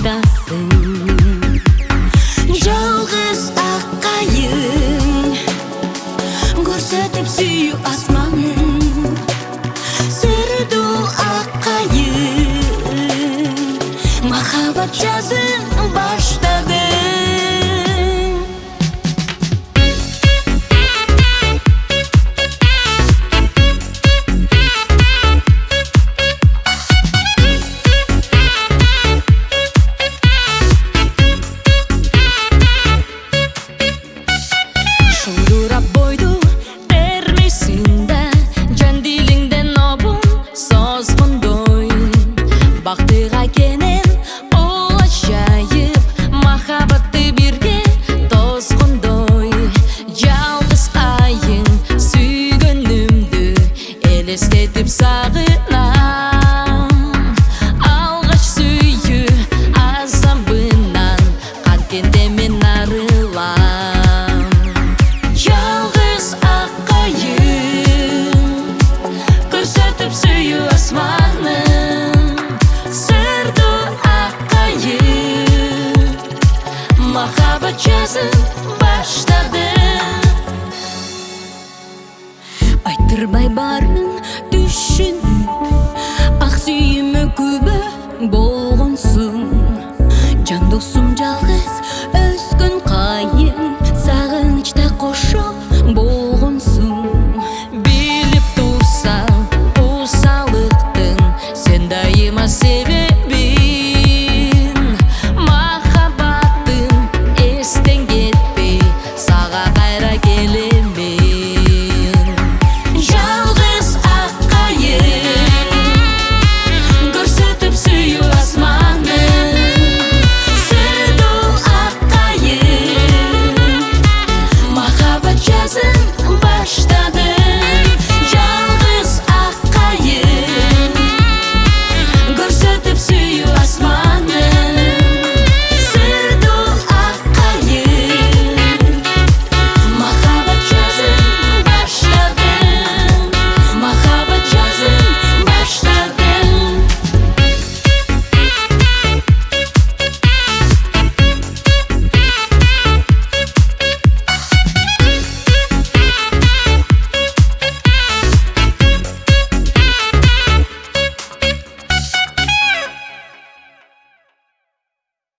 баштасың. Жалғыз аққайың көрсетіп сүйу асманын, сырдул аққайың махаббат жазын баштады. Шулдурап бойду термесинде, жан дилиңден обун созгондой, бактыга кенен ол ажайып, махаббатты бирге тосгондой. Жалгыз айың сүйгөнүмдү элестетип сагынам, алгач сүйүү азабынан канткенде мен арылам. Жалгыз аққайың көрсетіп сүйүү асманын, сырдуу аққайың махаббат жазын баштады. Айтырбай барын түшүнүп, ак сүйүүмө күбө болгонсуң, жан досум